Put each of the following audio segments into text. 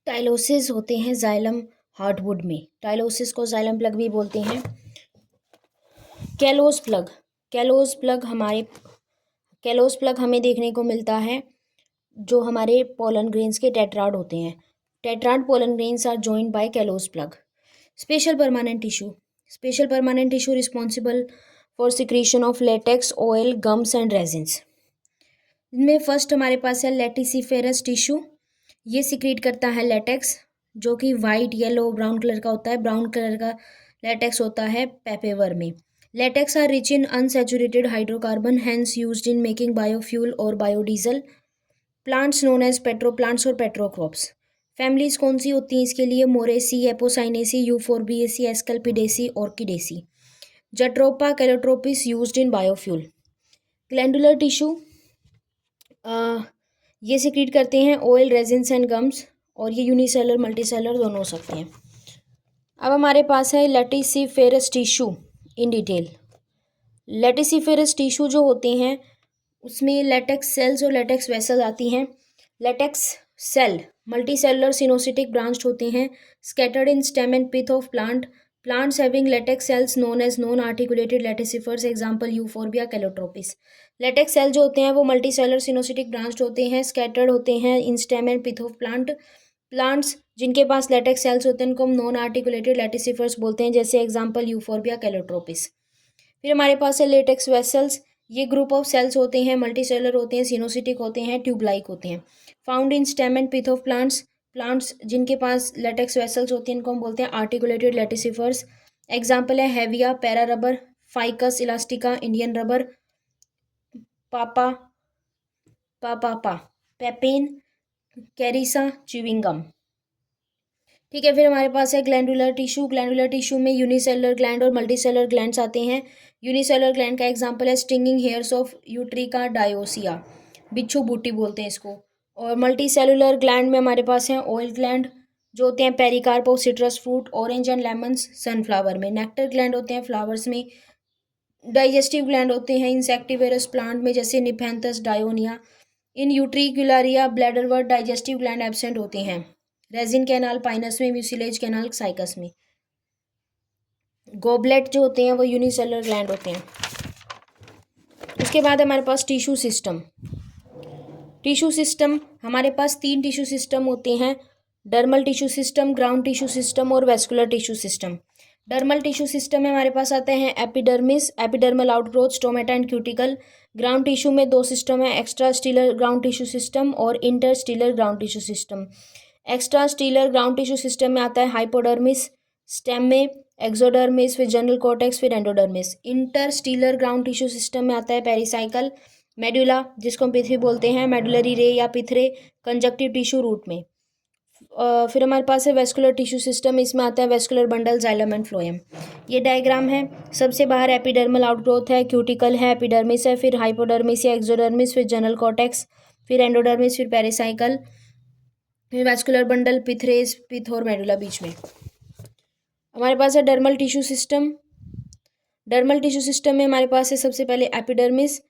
Tylosis होते हैं xylem hardwood में। टाइलोसिस को जाइलम प्लग भी बोलते हैं। Callus plug. कैलोस प्लग हमें देखने को मिलता है जो हमारे पोलन ग्रेन्स के टेट्राड होते हैं। Tetrad pollen grains are joined by callose plug. Special permanent tissue responsible for secretion of latex, oil, gums and resins. इनमें फर्स्ट हमारे पास है लेटिसिफेरस टिश्यू। ये सिक्रीट करता है लेटेक्स जो कि वाइट, येलो, ब्राउन कलर का होता है। ब्राउन कलर का लेटेक्स होता है पेपेवर में। Latex are rich in unsaturated hydrocarbon, hence used in making biofuel और biodiesel. Plants known as petroplants और पेट्रोक्रॉप्स। फैमिलीज कौन सी होती हैं इसके लिए? Moraceae, Apocynaceae, Euphorbiaceae, Asclepiadaceae, Orchidaceae. Jatropha Calotropis used in biofuel. Glandular tissue ये सिक्रीट करते हैं ऑयल, रेजिन्स एंड गम्स, और ये यूनिसेलर मल्टीसेलर दोनों हो सकते हैं। अब हमारे पास है laticiferous tissue in detail. Laticiferous tissue जो होते हैं उसमें लेटेक्स सेल्स और लेटेक्स वेसल आती हैं। Latex cell multicellular coenocytic branched होते हैं, scattered in stem and pith of plants having latex cells known as non articulated laticifers, example Euphorbia Calotropis. Latex cell जो होते हैं वो मल्टी सेलुलर सिनोसिटिक ब्रांच्ड होते हैं, स्कैटर्ड होते हैं in stem and pith of plants जिनके पास लेटेक्स सेल्स होते हैं उनको हम नॉन आर्टिकुलेटेड लेटिसिफर्स बोलते हैं, जैसे एग्जांपल यूफोर्बिया कैलोट्रोपिस। फिर हमारे पास है लेटेक्स वेसल्स। ये ग्रुप ऑफ सेल्स होते हैं, मल्टी सेलुलर होते हैं, सिनोसिटिक होते हैं, ट्यूब लाइक होते हैं। Found in stem and pith of plants जिनके पास लेटेक्स वेसल्स होती हैं इनको हम बोलते हैं आर्टिकुलेटेड लेटिसिफर्स। एग्जाम्पल है Hevea, para rubber, ficus elastica, Indian rubber, पापा पापा पेपेन, कैरिसा, च्युइंगम। ठीक है, फिर हमारे पास है ग्लैंडुलर टिश्यू। ग्लैंडुलर टिश्यू में यूनिसेलुलर ग्लैंड और मल्टीसेलुलर ग्लैंड्स आते हैं। यूनिसेलुलर ग्लैंड का एग्जांपल है स्टिंगिंग हेयर्स ऑफ यूट्रिका डायोसिया, बिच्छू बूटी बोलते हैं इसको। और मल्टीसेलुलर ग्लैंड में हमारे पास है ऑयल ग्लैंड जो होते हैं pericarp of citrus fruit, orange and lemons, sunflower में। नेक्टर ग्लैंड होते हैं फ्लावर्स में। डाइजेस्टिव ग्लैंड होते हैं इंसेक्टिवेरस प्लांट में, जैसे निफेंथस डायोनिया। इन यूट्रिकुलारिया ब्लैडरवर्ड डाइजेस्टिव ग्लैंड एब्सेंट होते हैं। रेजिन कैनाल पाइनस में, म्यूसिलेज कैनाल साइकस में। गोबलेट जो होते हैं वो यूनिसेलुलर ग्लैंड होते हैं। उसके बाद हमारे पास टिश्यू सिस्टम हमारे पास 3 टिश्यू सिस्टम होते हैं, dermal tissue system, ground tissue system और vascular tissue system. Dermal tissue system में हमारे पास आते हैं epidermis, epidermal outgrowth, stomata and cuticle. Ground tissue में 2 सिस्टम है, extra stelar ground tissue system और interstelar ground tissue system. Extra stelar ground tissue system में आता है हाइपोडर्मिस, स्टेम में एक्सोडर्मिस, फिर जनरल कॉर्टेक्स, फिर endodermis. Interstelar ground tissue system में आता है पेरिसाइकल, मेडुला जिसको हम पिथरी बोलते हैं, मेडुलरी रे या पिथरे, कंजक्टिव टिश्यू रूट में। फिर हमारे पास है वेस्कुलर टिश्यू सिस्टम, इसमें आता है vascular bundle, xylem and phloem. ये डायग्राम है। सबसे बाहर एपिडर्मल आउटग्रोथ है, क्यूटिकल है, एपिडर्मिस है, फिर हाइपोडर्मिस या एक्सोडर्मिस, फिर जनरल कॉर्टेक्स, फिर एंडोडर्मिस, फिर पेरिसाइकल, फिर वेस्कुलर बंडल, पिथरेस, पिथ और मेडुला बीच में। हमारे पास है dermal tissue system. Dermal tissue system में हमारे पास है सबसे पहले एपिडर्मिस।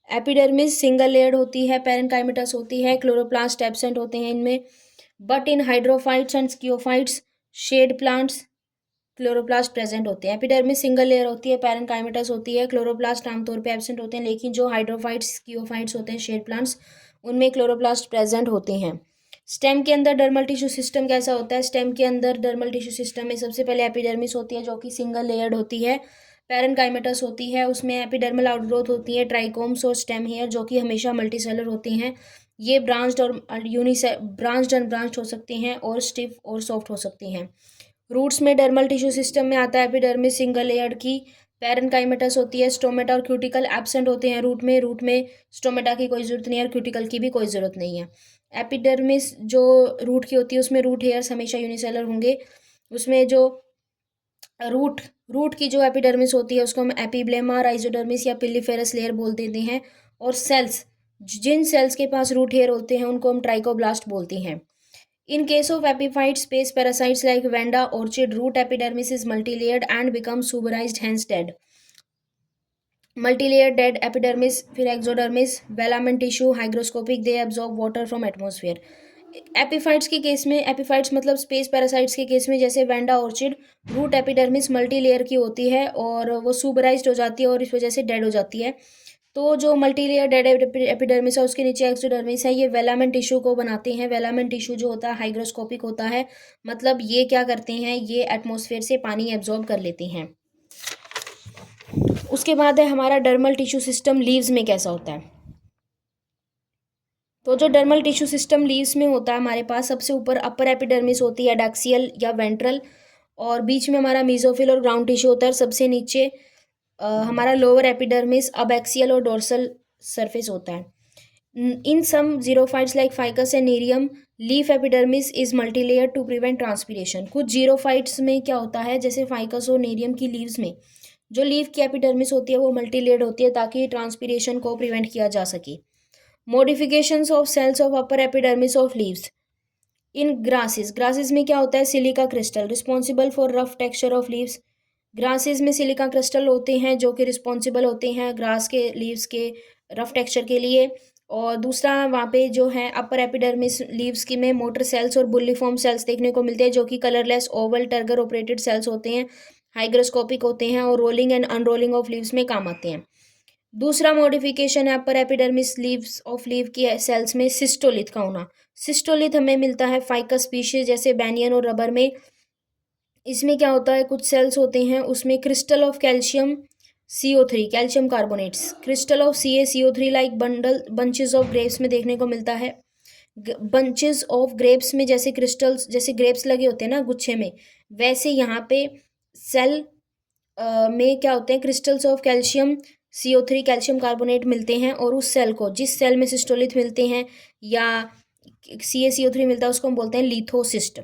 एपिडर्मिस सिंगल लेयर्ड होती है, पेरेनकाइमेटस होती है, क्लोरोप्लास्ट एब्सेंट होते हैं इनमें। But in hydrophytes and sciophytes, shade plants, chloroplast present होते हैं। एपिडर्मिस सिंगल लेयर होती है, पेरेनकाइमेटस होती है, क्लोरोप्लास्ट आमतौर पे एब्सेंट होते हैं, लेकिन जो हाइड्रोफाइट्स, स्कियोफाइट्स होते हैं, शेड प्लांट्स, उनमें क्लोरोप्लास्ट प्रेजेंट होते हैं। स्टेम के अंदर डर्मल टिश्यू सिस्टम कैसा होता है? स्टेम के अंदर डर्मल टिश्यू सिस्टम में सबसे पहले एपिडर्मिस होती है जो कि सिंगल लेयर्ड होती है, पेरेनकाइमेटस होती है, उसमें एपिडर्मल आउटग्रोथ होती है, ट्राइकोम्स और स्टेम हेयर जो कि हमेशा मल्टीसेलर होती हैं। ये ब्रांच्ड और ब्रांच्ड अनब्रांच्ड हो सकती हैं और स्टिफ और सॉफ्ट हो सकती हैं। रूट्स में डर्मल टिश्यू सिस्टम में आता है एपिडर्मिस सिंगल लेयर्ड की, पेरेनकाइमेटस होती है, स्टोमेटा और क्यूटिकल एब्सेंट होते हैं रूट में स्टोमेटा की कोई ज़रूरत नहीं है और क्यूटिकल की भी कोई ज़रूरत नहीं है। एपिडर्मिस जो रूट की होती है उसमें रूट हेयर्स हमेशा यूनिसेलर होंगे। उसमें जो रूट की जो एपिडर्मिस होती है उसको हम एपिब्लेमा, राइजोडर्मिस या पिलिफेरस लेयर बोल देते हैं। और सेल्स, जिन सेल्स के पास रूट हेयर होते हैं उनको हम ट्राइकोब्लास्ट बोलते हैं। In case of epiphyte space parasites like Vanda orchid, root epidermis is multilayered and becomes suberized, hence dead. Multilayered dead epidermis, फिर exodermis, velamen tissue, hygroscopic, they absorb water from atmosphere. Epiphytes के case में, epiphytes मतलब space parasites के case में, जैसे vanda orchid, root epidermis multi layer की होती है और वो सुबराइज्ड हो जाती है और इस वजह से डेड हो जाती है। तो जो मल्टी लेयर डेड एपिडर्मिस है उसके नीचे एक्सोडर्मिस है, ये वेलामेंट टिश्यू को बनाते हैं। वेलामेंट टिश्यू जो होता है हाइग्रोस्कोपिक होता है, मतलब ये क्या करते हैं, ये एटमॉस्फेयर से पानी एब्जॉर्ब कर लेते हैं। उसके बाद है हमारा डर्मल टिश्यू सिस्टम लीव्स में कैसा होता है। तो जो डर्मल टिश्यू सिस्टम लीव्स में होता है, हमारे पास सबसे ऊपर अपर एपिडर्मिस होती है, एडैक्सियल या वेंट्रल, और बीच में हमारा मीजोफिल और ग्राउंड टिश्यू होता है, और सबसे नीचे हमारा लोअर एपिडर्मिस अबैक्सियल और डोर्सल सरफेस होता है। In some xerophytes like Ficus and Nerium, leaf epidermis is multilayer to prevent transpiration. कुछ जीरोफाइट्स में क्या होता है, जैसे फाइकस और नेरियम की लीव्स में जो लीफ की एपिडर्मिस होती है वो मल्टीलेयर्ड होती है ताकि ट्रांसपीरेशन को प्रिवेंट किया जा सके। Modifications of cells of upper epidermis of leaves in grasses. Grasses में क्या होता है, silica crystal responsible for rough texture of leaves. Grasses में सिलिका क्रिस्टल होते हैं जो कि रिस्पॉन्सिबल होते हैं ग्रास के लीव्स के रफ टेक्सचर के लिए। और दूसरा वहाँ पे जो है अपर एपिडर्मिस लीव्स की में मोटर सेल्स और बुल्लीफॉर्म सेल्स देखने को मिलते हैं जो कि colourless oval turgor operated cells होते हैं, हाइग्रोस्कोपिक होते हैं और rolling and unrolling of leaves में काम आते हैं। दूसरा मॉडिफिकेशन है upper epidermis leaves of leaf की सेल्स में सिस्टोलिथ का होना। सिस्टोलिथ हमें मिलता है फाइकस स्पीशीज जैसे बैनियन और रबर में। इसमें क्या होता है, कुछ सेल्स होते हैं उसमें crystal of calcium CO3 calcium carbonates, crystal of CaCO3 like bundle bunches of grapes में देखने को मिलता है। बंचेस ऑफ ग्रेप्स में जैसे क्रिस्टल्स, जैसे ग्रेप्स लगे होते हैं ना गुच्छे में, वैसे यहाँ पे सेल में क्या होते हैं, crystals of calcium CO3 calcium carbonate मिलते हैं, और उस सेल को, जिस सेल में सिस्टोलिथ मिलते हैं या CaCO3 मिलता है उसको हम बोलते हैं लिथोसिस्ट।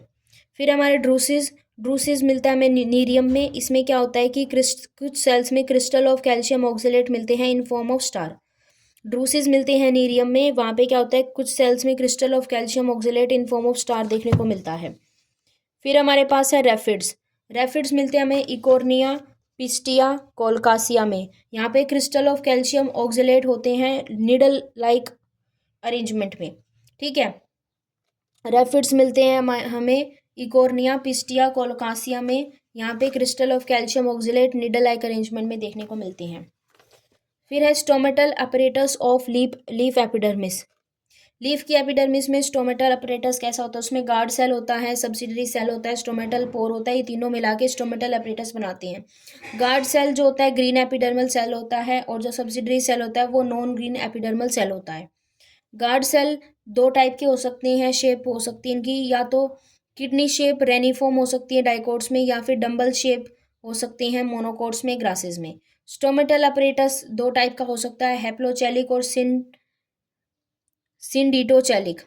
फिर हमारे ड्रूसिस, ड्रूसिस मिलता है हमें नीरियम में। इसमें क्या होता है कि कुछ सेल्स में क्रिस्टल ऑफ कैल्शियम ऑक्सलेट मिलते हैं इन फॉर्म ऑफ स्टार। ड्रूसिस मिलते हैं नीरियम में, वहाँ पे क्या होता है, कुछ सेल्स में crystal of calcium oxalate in form of star देखने को मिलता है। फिर हमारे पास है रेफिड्स। रेफिड्स मिलते हैं हमें इकोर्निया, पिस्टिया, कोलकासिया में। यहाँ पे क्रिस्टल ऑफ कैल्शियम ऑक्सलेट होते हैं निडल लाइक अरेंजमेंट में। ठीक है, रेफिड्स मिलते हैं हमें इकोर्निया, पिस्टिया, कोलकासिया में। यहाँ पे crystal of calcium oxalate needle like arrangement में देखने को मिलते हैं। फिर है stomatal apparatus of leaf epidermis. Leaf की एपिडर्मिस में स्टोमेटल अपरेटस कैसा होता है, उसमें गार्ड सेल होता है, सब्सिडरी सेल होता है, स्टोमेटल पोर होता है, ये तीनों मिला के स्टोमेटल अपरेटस बनाते हैं। गार्ड सेल जो होता है ग्रीन एपिडर्मल सेल होता है, और जो सब्सिडरी सेल होता है वो नॉन ग्रीन एपिडर्मल सेल होता है। गार्ड सेल दो टाइप के हो सकते हैं, शेप हो सकती है इनकी, या तो किडनी शेप रेनिफॉर्म हो सकती है डाइकोट्स में, या फिर डम्बल शेप हो सकती हैं मोनोकोट्स में, ग्रासेस में। स्टोमेटल अपरेटस दो टाइप का हो सकता है, हैप्लोचैलिक और सिंडिटोचैलिक।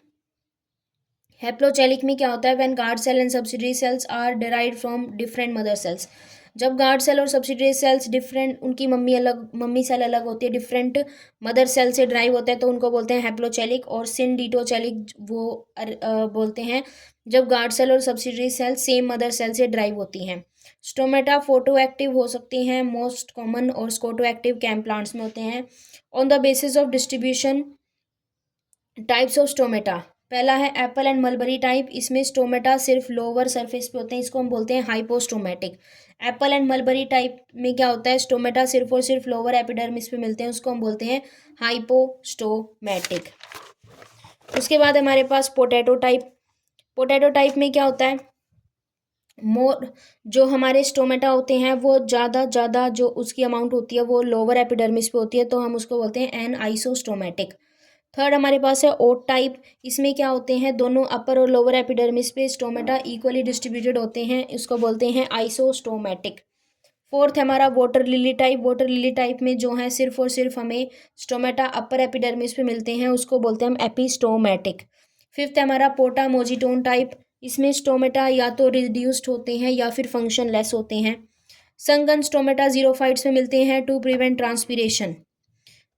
हैप्लोचैलिक में क्या होता है, when guard cell and subsidiary cells are derived from different mother cells. जब गार्ड सेल और सब्सिडरी सेल्स डिफरेंट, उनकी मम्मी सेल अलग होती है, डिफरेंट मदर सेल से ड्राइव होते हैं, तो उनको बोलते हैं हैप्लोचैलिक। और सिंडिटोचैलिक वो बोलते हैं जब गार्ड सेल और subsidiary cell same mother cell से ड्राइव होती हैं। स्टोमेटा फोटो एक्टिव हो सकती हैं मोस्ट कॉमन, और स्कोटो एक्टिव कैम प्लांट्स में होते हैं। On the basis of distribution types of stomata, पहला है एप्पल एंड मलबरी टाइप। इसमें स्टोमेटा सिर्फ लोअर सरफेस पे होते हैं, इसको हम बोलते हैं hypostomatic. Apple and mulberry type में क्या होता है, स्टोमेटा सिर्फ और सिर्फ लोअर एपिडर्मिस पे मिलते हैं, उसको हम बोलते हैं हाइपोस्टोमेटिक। उसके बाद हमारे पास पोटैटो टाइप। पोटैटो टाइप में क्या होता है, मोर जो हमारे स्टोमेटा होते हैं वो ज़्यादा जो उसकी अमाउंट होती है वो लोअर एपिडर्मिस पे होती है, तो हम उसको बोलते हैं एन आइसोस्टोमेटिक। थर्ड हमारे पास है ओट टाइप। इसमें क्या होते हैं, दोनों अपर और लोअर एपिडर्मिस पे स्टोमेटा इक्वली डिस्ट्रीब्यूटेड होते हैं, इसको बोलते हैं आइसोस्टोमेटिक। फोर्थ हमारा water lily type. Water lily type में जो है सिर्फ और सिर्फ हमें स्टोमेटा अपर एपिडर्मिस पे मिलते हैं, उसको बोलते हैं हम एपिस्टोमेटिक। फिफ्थ हमारा पोटा मोजिटोन टाइप। इसमें स्टोमेटा या तो रिड्यूस्ड होते हैं या फिर फंक्शन लेस होते हैं। संगन स्टोमेटा जीरोफाइट्स में मिलते हैं to prevent transpiration.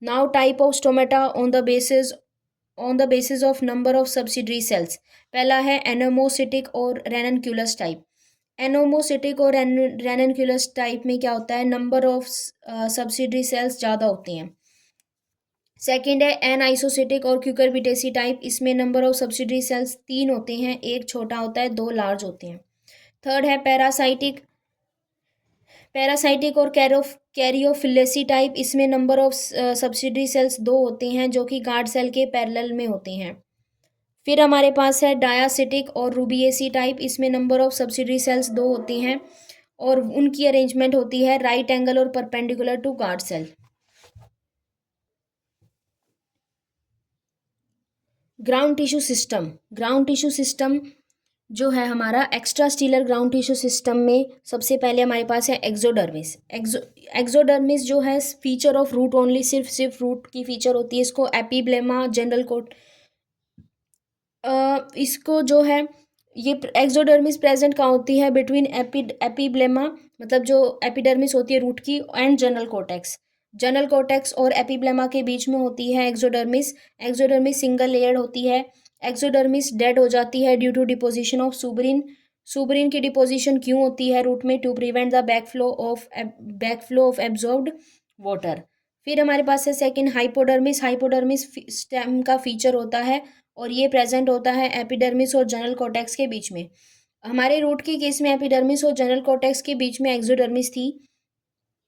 Now type of stomata on the basis of number of subsidiary cells. पहला है एनोमोसिटिक और रेननक्यूलस टाइप। एनोमोसिटिक और रेननक्यूलस टाइप में क्या होता है, नंबर ऑफ सब्सिडरी सेल्स ज़्यादा होते हैं। सेकेंड है एन आइसोसिटिक और क्यूकरबिटेसी टाइप, इसमें नंबर ऑफ सब्सिडरी सेल्स 3 होते हैं, एक छोटा होता है, 2 लार्ज होते हैं। थर्ड है पैरासाइटिक और कैरियोफिलेसी टाइप, इसमें नंबर ऑफ सब्सिडरी सेल्स 2 होते हैं जो कि गार्ड सेल के पैरेलल में होते हैं। फिर हमारे पास है डायासिटिक और रूबिएसी टाइप, इसमें नंबर ऑफ सब्सिडरी सेल्स 2 होती हैं और उनकी अरेंजमेंट होती है राइट एंगल और perpendicular to guard cell. Ground tissue system जो है हमारा extra stelar ground tissue system में सबसे पहले हमारे पास है एक्सोडर्मिस। एक्सोडर्मिस जो है फीचर ऑफ रूट ओनली, सिर्फ रूट की फीचर होती है। इसको एपिब्लेमा जनरल कोट, इसको जो है ये एक्सोडर्मिस प्रेजेंट कहाँ होती है, बिटवीन एपिब्लेमा मतलब जो एपिडर्मिस होती है रूट की एंड जनरल कोर्टेक्स और एपिब्लेमा के बीच में होती है एक्सोडर्मिस। एक्सोडर्मिस सिंगल लेयर्ड होती है। एक्सोडर्मिस डेड हो जाती है due to deposition of suberin की डिपोजिशन क्यों होती है रूट में, to prevent the backflow of absorbed water. फिर हमारे पास है सेकंड हाइपोडर्मिस स्टेम का फीचर होता है और ये प्रेजेंट होता है एपिडर्मिस और जनरल कोर्टेक्स के बीच में। हमारे रूट के केस में एपिडर्मिस और जनरल कोर्टेक्स के बीच में एक्सोडर्मिस थी,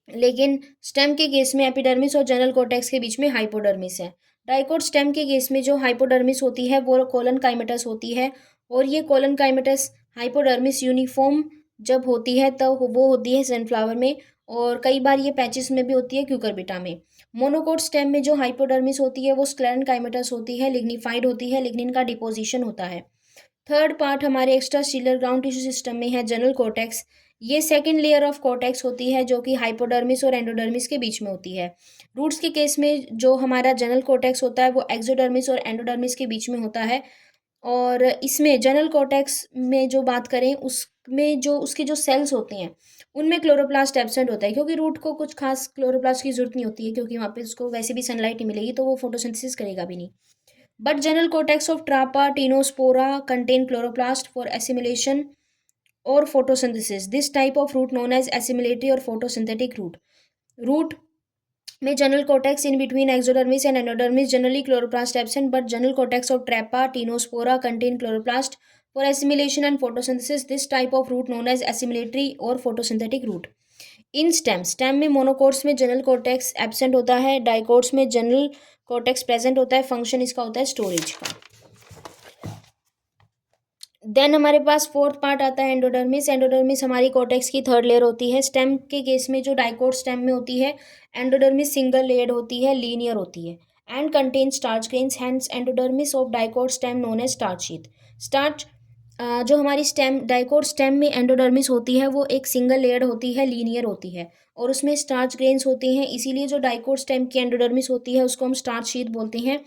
लेकिन स्टेम के केस में एपिडर्मिस और जनरल कोर्टेक्स के बीच में हाइपोडर्मिस है। डाइकोट स्टेम के केस में जो हाइपोडर्मिस होती है वो कोलन काइमेटस होती है और ये कोलन काइमेटस हाइपोडर्मिस यूनिफॉर्म जब होती है तब वो होती है सनफ्लावर में, और कई बार ये पैचिस में भी होती है क्यूकरबिटा में। मोनोकोट स्टेम में जो हाइपोडर्मिस होती है वो स्क्लेरन काइमेटस होती है, लिग्निफाइड होती है, लिग्निन का डिपोजिशन होता है। थर्ड पार्ट हमारे extra stelar ground tissue system में है जनरल कोर्टेक्स। ये सेकेंड लेयर ऑफ कोर्टेक्स होती है जो कि हाइपोडर्मिस और एंडोडर्मिस के बीच में होती है। रूट्स के केस में जो हमारा जनरल कोर्टेक्स होता है वो एक्सोडर्मिस और एंडोडर्मिस के बीच में होता है, और इसमें जनरल कोर्टेक्स में जो बात करें उसमें जो उसके जो सेल्स होते हैं उनमें क्लोरोप्लास्ट एब्सेंट होता है, क्योंकि रूट को कुछ खास क्लोरोप्लास्ट की जरूरत नहीं होती है क्योंकि वहाँ पे उसको वैसे भी सनलाइट नहीं मिलेगी तो वो फोटोसिंथेसिस करेगा भी नहीं। But general cortex of Trapa tinospora contain chloroplast for assimilation or photosynthesis. This type of root known as assimilatory or photosynthetic root. Root में general cortex in between exodermis and endodermis, generally chloroplast absent, but general cortex of Trapa tinospora contain chloroplast for assimilation and photosynthesis. This type of root known as assimilatory or photosynthetic root. In stem में monocots में general cortex absent होता है, dicots में general cortex present होता है। Function इसका होता है स्टोरेज का। देन हमारे पास फोर्थ पार्ट आता है एंडोडर्मिस हमारी कोर्टेक्स की थर्ड लेयर होती है। स्टेम के केस में जो डाइकोट स्टेम में होती है एंडोडर्मिस सिंगल लेयर्ड होती है, लीनियर होती है and contain starch grains, hence endodermis of dicot stem known as starch sheath. Starch जो हमारी स्टेम डाइकोट स्टेम में एंडोडर्मिस होती है वो एक सिंगल लेयर्ड होती है, लीनियर होती है और उसमें स्टार्च ग्रेन्स होती हैं, इसीलिए जो डाइकोट स्टेम की एंडोडर्मिस होती है उसको हम स्टार्च शीथ बोलते हैं,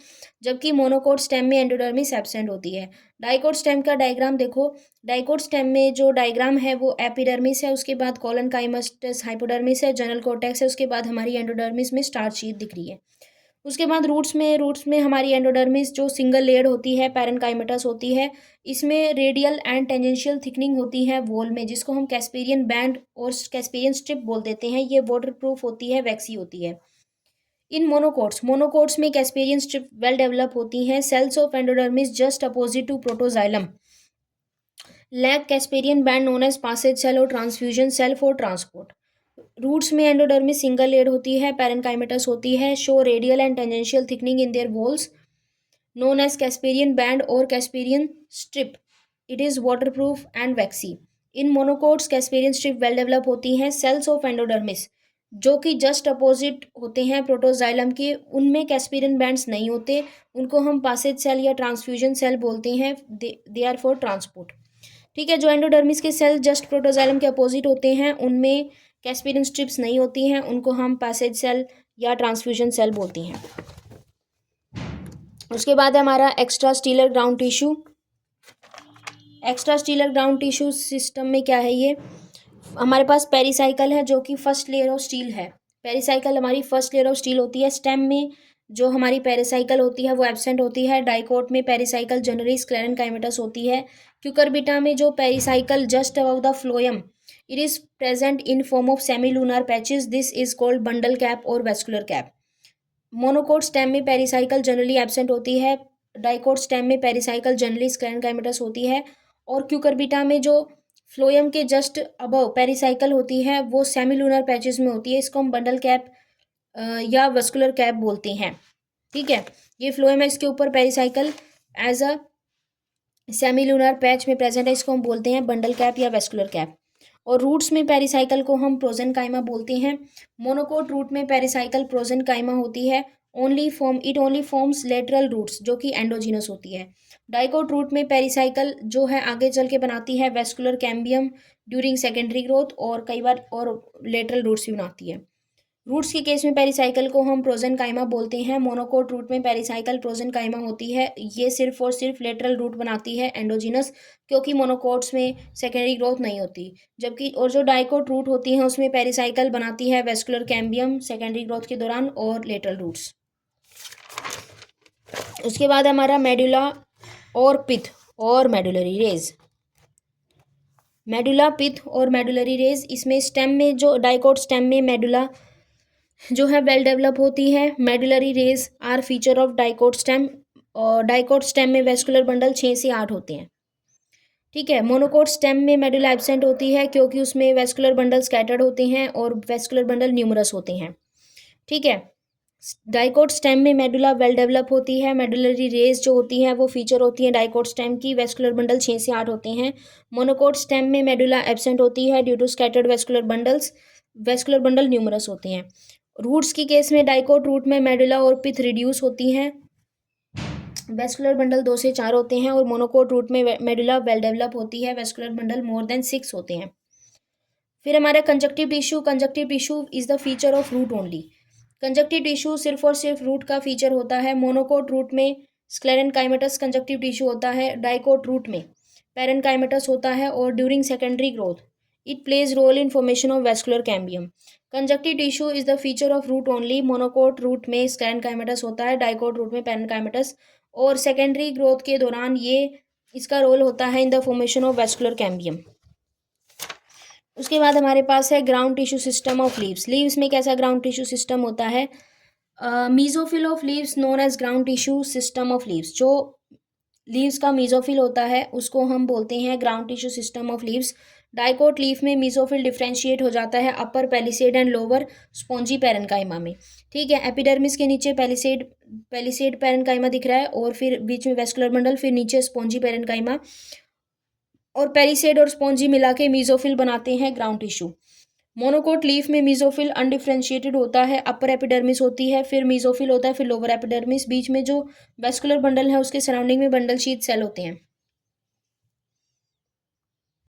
जबकि मोनोकोट स्टेम में एंडोडर्मिस एब्सेंट होती है। डाइकोट स्टेम का डायग्राम देखो, डाइकोट स्टेम में जो डायग्राम है वो एपिडर्मिस है, उसके बाद कॉलन काइमस्टस हाइपोडर्मिस है, जनरल कोर्टेक्स है, उसके बाद हमारी एंडोडर्मिस में स्टार्च शीथ दिख रही है। उसके बाद रूट्स में हमारी एंडोडर्मिस जो सिंगल लेयर्ड होती है, पैरेनकाइमेटस होती है, इसमें रेडियल एंड टेंजेंशियल थिकनिंग होती है वॉल में, जिसको हम कैस्पेरियन बैंड और कैस्पेरियन स्ट्रिप बोल देते हैं। ये वाटर प्रूफ होती है, वैक्सी होती है। इन मोनोकोट्स में कैस्पेरियन स्ट्रिप वेल डेवलप होती हैं। Cells of endodermis just opposite to protoxylem lack Casparian band known as passage cell और transfusion cell for transport. Roots में एंडोडर्मिस सिंगल लेयर होती है, पैरेनकाइमेटस होती है, show radial and tangential thickening in their walls known as Casparian band और Casparian strip. It is waterproof and waxy. In monocots Casparian strip well develop होती हैं। Cells of endodermis जो कि just opposite होते हैं protoxylem के, उनमें Casparian bands नहीं होते, उनको हम पासेज सेल या ट्रांसफ्यूजन सेल बोलते हैं, दे आर फॉर ट्रांसपोर्ट। ठीक है, जो एंडोडर्मिस के सेल जस्ट प्रोटोजाइलम के अपोजिट होते हैं उनमें कैस्पेरियन स्ट्रिप्स नहीं होती हैं, उनको हम पैसेज सेल या ट्रांसफ्यूजन सेल बोलते हैं। उसके बाद है हमारा extra stelar ground tissue. Extra stelar ground tissue system में क्या है, ये हमारे पास पेरिसाइकल है जो कि फर्स्ट लेयर ऑफ स्टील है। पेरिसाइकल हमारी फर्स्ट लेयर ऑफ स्टील होती है। स्टेम में जो हमारी पेरिसाइकल होती है वो एब्सेंट होती है। डाइकोट में पेरिसाइकल जनरली स्क्लेरन काइमेटस होती है। क्यूकरबिटा में जो pericycle just above the phloem, it is present in form of semi lunar patches, this is called bundle cap और वेस्कुलर कैप। मोनोकोट स्टेम में पेरिसाइकल जनरली एब्सेंट होती है। डाइकोट स्टेम में पेरिसाइकल जनरली स्क्लेरेनकाइमेटस होती है। और क्यूकरबिटा में जो फ्लोएम के जस्ट अबव पेरिसाइकल होती है वो सेमीलूनर पैचेस में होती है। इसको हम बंडल कैप या वस्कुलर कैप बोलते हैं। ठीक है, ये फ्लोएम है, इसके ऊपर pericycle as a semilunar patch में प्रेजेंट है, इसको हम बोलते हैं बंडल कैप या वेस्कुलर कैप। और रूट्स में पेरिसाइकल को हम प्रोजेनकाइमा बोलते हैं। मोनोकोट रूट में पेरिसाइकल प्रोजेनकाइमा होती है। It only forms lateral roots जो कि एंडोजीनस होती है। डाइकोट रूट में पेरिसाइकल जो है आगे चल के बनाती है vascular cambium during secondary growth, और कई बार और लेटरल रूट्स भी बनाती है। रूट्स के केस में पेरिसाइकल को हम प्रोजेनकाइमा बोलते हैं। मोनोकोट रूट में पेरिसाइकल प्रोजेनकाइमा होती है। ये सिर्फ और सिर्फ लेटरल रूट बनाती है एंडोजिनस, क्योंकि मोनोकोट्स में सेकेंडरी ग्रोथ नहीं होती। जबकि और जो डाइकोट रूट होती हैं उसमें पेरिसाइकल बनाती है वेस्कुलर कैम्बियम सेकेंडरी ग्रोथ के दौरान और लेटरल रूट्स। उसके बाद हमारा मेडुला और पिथ और मेडुलरी रेज। मेडुला, पिथ और मेडुलरी रेज, इसमें स्टेम में जो डाइकोट स्टेम में मेडुला जो है वेल डेवलप होती है। Medullary rays are feature of dicot stem, और डाइकोट स्टेम में वेस्कुलर बंडल 6 से 8 होते हैं। ठीक है, मोनोकोट स्टेम में मेडुला एब्सेंट होती है क्योंकि उसमें वेस्कुलर बंडल स्कैटर्ड होते हैं और वेस्कुलर बंडल न्यूमरस होते हैं। ठीक है, डाइकोट स्टेम में मेडुला वेल डेवलप होती है। मेडुलरी रेज जो होती है वो फीचर होती है डाइकोट स्टेम की। वेस्कुलर बंडल 6 से 8 होते हैं। मोनोकोट स्टेम में मेडुला एब्सेंट होती है due to scattered vascular bundles. Vascular bundle numerous होते हैं। रूट्स की केस में डाइकोट रूट में मेडुला और पिथ रिड्यूस होती हैं। वेस्कुलर बंडल 2 से 4 होते हैं। और मोनोकोट रूट में मेडुला वेल डेवलप होती है। वेस्कुलर बंडल मोर देन 6 होते हैं। फिर हमारा conjunctive tissue. Conjunctive tissue is the feature of root only. Conjunctive tissue सिर्फ और सिर्फ रूट का फीचर होता है। मोनोकोट रूट में स्क्लेरेनकाइमेटस कंजक्टिव टिश्यू होता है। डाइकोट रूट में पेरेनकाइमेटस होता है। और during secondary growth it plays role in formation of vascular cambium. Conjunctive tissue is the feature of root only. Monocot root में स्क्लेरेनकाइमेटस होता है। डाइकोट रूट में पेरेनकाइमेटस, और सेकेंडरी ग्रोथ के दौरान ये इसका रोल होता है in the formation of vascular cambium. उसके बाद हमारे पास है ground tissue system of leaves. Leaves में कैसा ग्राउंड टिश्यू सिस्टम होता है? Mesophyll of leaves known as ground tissue system of leaves. जो लीव्स का मीजोफिल होता है उसको हम बोलते हैं ground tissue system of leaves. Dicot leaf में मीजोफिल डिफ्रेंशिएट हो जाता है upper palisade and lower spongy parenchyma में। ठीक है, एपिडर्मिस के नीचे पेलिसेड पेरेनकाइमा दिख रहा है, और फिर बीच में वेस्कुलर बंडल, फिर नीचे स्पॉन्जी पेरेनकाइमा, और पेलिसेड और स्पॉन्जी मिला के मीजोफिल बनाते हैं ग्राउंड टिश्यू। मोनोकोट लीफ में मीजोफिल अनडिफ्रेंशिएटेड होता है। अपर एपिडर्मिस होती है, फिर मीजोफिल होता है, फिर लोअर एपिडर्मिस। बीच में जो वेस्कुलर बंडल है उसके सराउंडिंग में बंडल शीथ सेल होते हैं।